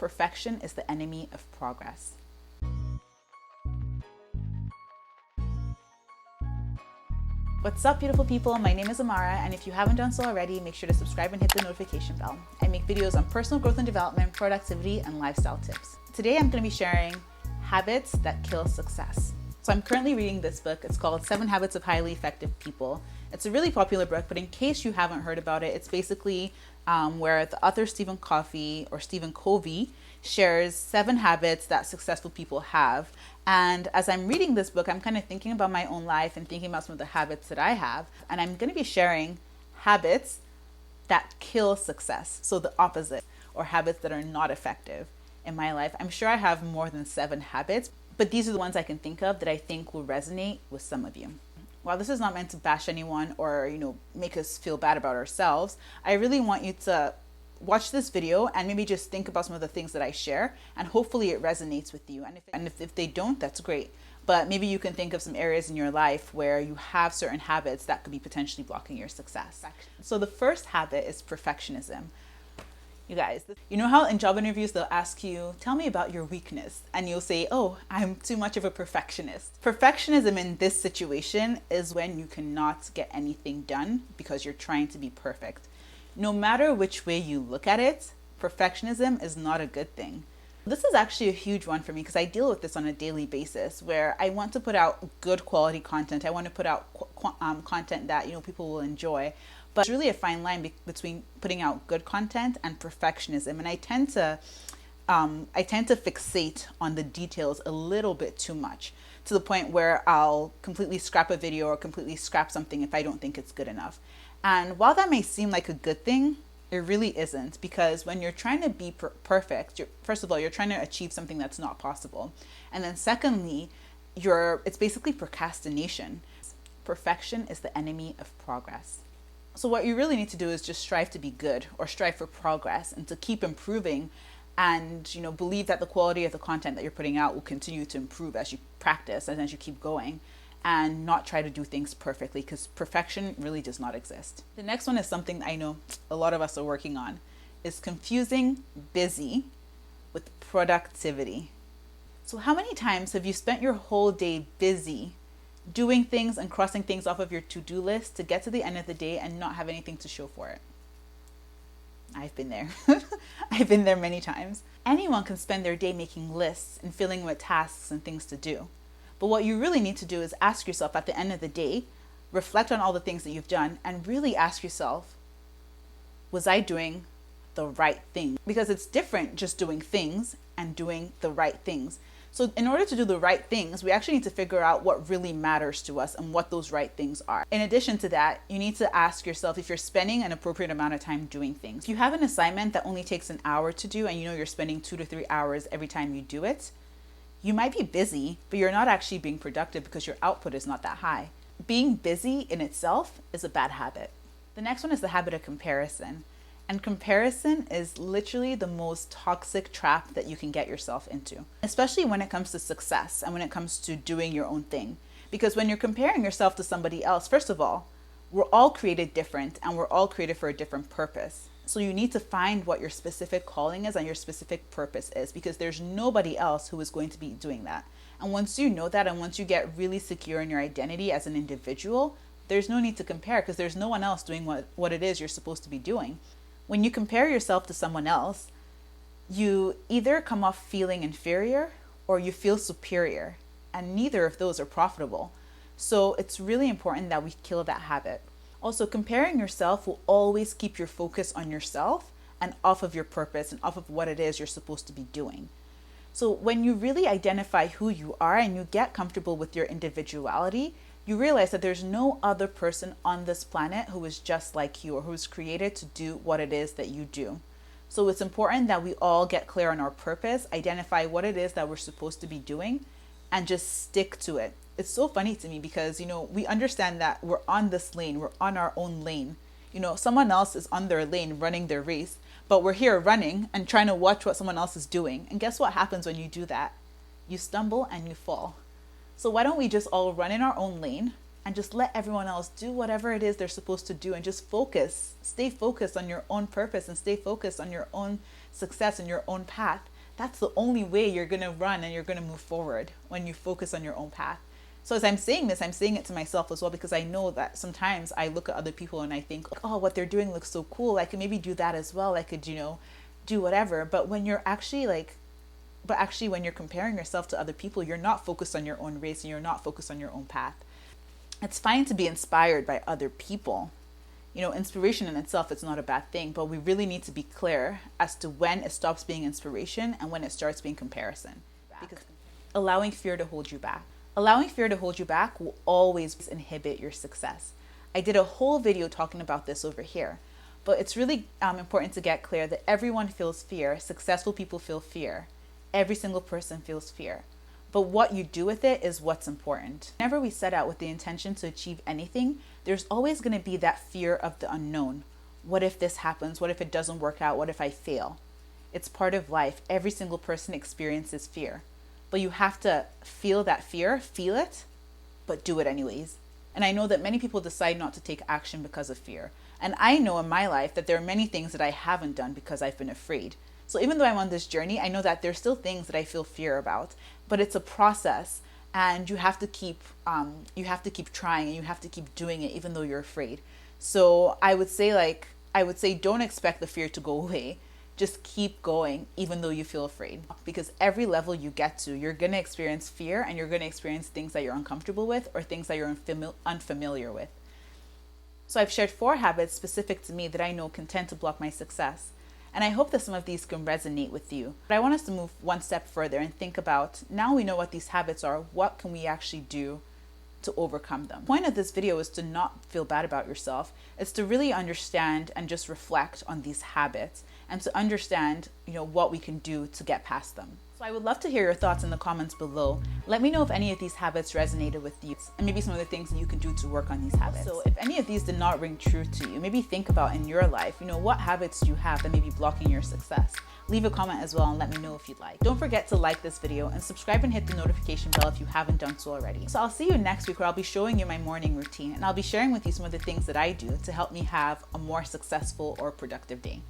Perfection is the enemy of progress. What's up, beautiful people? My name is Amara, and if you haven't done so already, make sure to subscribe and hit the notification bell. I make videos on personal growth and development, productivity, and lifestyle tips. Today, I'm going to be sharing habits that kill success. So I'm currently reading this book. It's called 7 Habits of Highly Effective People. It's a really popular book, but in case you haven't heard about it, it's basically where the author Stephen Covey shares 7 habits that successful people have. And as I'm reading this book, I'm kind of thinking about my own life and thinking about some of the habits that I have. And I'm going to be sharing habits that kill success. So the opposite, or habits that are not effective in my life. I'm sure I have more than 7 habits, but these are the ones I can think of that I think will resonate with some of you. While this is not meant to bash anyone or, make us feel bad about ourselves, I really want you to watch this video and maybe just think about some of the things that I share, and hopefully it resonates with you. And if they don't, that's great. But maybe you can think of some areas in your life where you have certain habits that could be potentially blocking your success. So the first habit is perfectionism. You guys, you know how in job interviews they'll ask you, tell me about your weakness, and you'll say, oh, I'm too much of a perfectionist. Perfectionism in this situation is when you cannot get anything done because you're trying to be perfect. No matter which way you look at it, perfectionism is not a good thing. This is actually a huge one for me because I deal with this on a daily basis, where I want to put out good quality content. I want to put out content that people will enjoy. But it's really a fine line between putting out good content and perfectionism. And I tend to fixate on the details a little bit too much, to the point where I'll completely scrap a video or completely scrap something if I don't think it's good enough. And while that may seem like a good thing, it really isn't, because when you're trying to be perfect, first of all, you're trying to achieve something that's not possible. And then secondly, it's basically procrastination. Perfection is the enemy of progress. So what you really need to do is just strive to be good, or strive for progress, and to keep improving, and believe that the quality of the content that you're putting out will continue to improve as you practice and as you keep going, and not try to do things perfectly, because perfection really does not exist. The next one is something I know a lot of us are working on, is confusing busy with productivity. So how many times have you spent your whole day busy doing things and crossing things off of your to-do list to get to the end of the day and not have anything to show for it? I've been there. I've been there many times. Anyone can spend their day making lists and filling with tasks and things to do. But what you really need to do is ask yourself at the end of the day, reflect on all the things that you've done, and really ask yourself, was I doing the right thing? Because it's different just doing things and doing the right things. So in order to do the right things, we actually need to figure out what really matters to us and what those right things are. In addition to that, you need to ask yourself if you're spending an appropriate amount of time doing things. If you have an assignment that only takes an hour to do, and you're spending 2 to 3 hours every time you do it, you might be busy, but you're not actually being productive because your output is not that high. Being busy in itself is a bad habit. The next one is the habit of comparison. And comparison is literally the most toxic trap that you can get yourself into, especially when it comes to success and when it comes to doing your own thing. Because when you're comparing yourself to somebody else, first of all, we're all created different, and we're all created for a different purpose. So you need to find what your specific calling is and your specific purpose is, because there's nobody else who is going to be doing that. And once you know that, and once you get really secure in your identity as an individual, there's no need to compare, because there's no one else doing what it is you're supposed to be doing. When you compare yourself to someone else, you either come off feeling inferior or you feel superior, and neither of those are profitable. So it's really important that we kill that habit. Also, comparing yourself will always keep your focus on yourself and off of your purpose and off of what it is you're supposed to be doing. So when you really identify who you are and you get comfortable with your individuality, you realize that there's no other person on this planet who is just like you, or who's created to do what it is that you do. So it's important that we all get clear on our purpose, identify what it is that we're supposed to be doing, and just stick to it. It's so funny to me because, we understand that we're on this lane, we're on our own lane. Someone else is on their lane running their race, but we're here running and trying to watch what someone else is doing. And guess what happens when you do that? You stumble and you fall. So why don't we just all run in our own lane and just let everyone else do whatever it is they're supposed to do, and just stay focused on your own purpose, and stay focused on your own success and your own path, that's the only way you're going to run and you're going to move forward, when you focus on your own path. So as I'm saying this, I'm saying it to myself as well, because I know that sometimes I look at other people and I think, oh, what they're doing looks so cool. I could maybe do that as well. I could, do whatever. But when you're actually when you're comparing yourself to other people, you're not focused on your own race and you're not focused on your own path. It's fine to be inspired by other people. Inspiration in itself is not a bad thing, but we really need to be clear as to when it stops being inspiration and when it starts being comparison. Because allowing fear to hold you back. Allowing fear to hold you back will always inhibit your success. I did a whole video talking about this over here, but it's really important to get clear that everyone feels fear. Successful people feel fear. Every single person feels fear. But what you do with it is what's important. Whenever we set out with the intention to achieve anything, there's always going to be that fear of the unknown. What if this happens? What if it doesn't work out? What if I fail? It's part of life. Every single person experiences fear. But you have to feel that fear, feel it, but do it anyways. And I know that many people decide not to take action because of fear. And I know in my life that there are many things that I haven't done because I've been afraid. So even though I'm on this journey, I know that there's still things that I feel fear about, but it's a process, and you have to keep trying, and you have to keep doing it even though you're afraid. So I would say don't expect the fear to go away. Just keep going even though you feel afraid, because every level you get to, you're going to experience fear, and you're going to experience things that you're uncomfortable with or things that you're unfamiliar with. So I've shared 4 habits specific to me that I know can tend to block my success. And I hope that some of these can resonate with you. But I want us to move one step further and think about, now we know what these habits are, what can we actually do to overcome them? The point of this video is to not feel bad about yourself. It's to really understand and just reflect on these habits, and to understand, what we can do to get past them. So I would love to hear your thoughts in the comments below. Let me know if any of these habits resonated with you, and maybe some of the things that you can do to work on these habits. So if any of these did not ring true to you, maybe think about in your life, what habits do you have that may be blocking your success? Leave a comment as well and let me know if you'd like. Don't forget to like this video and subscribe and hit the notification bell if you haven't done so already. So I'll see you next week, where I'll be showing you my morning routine, and I'll be sharing with you some of the things that I do to help me have a more successful or productive day.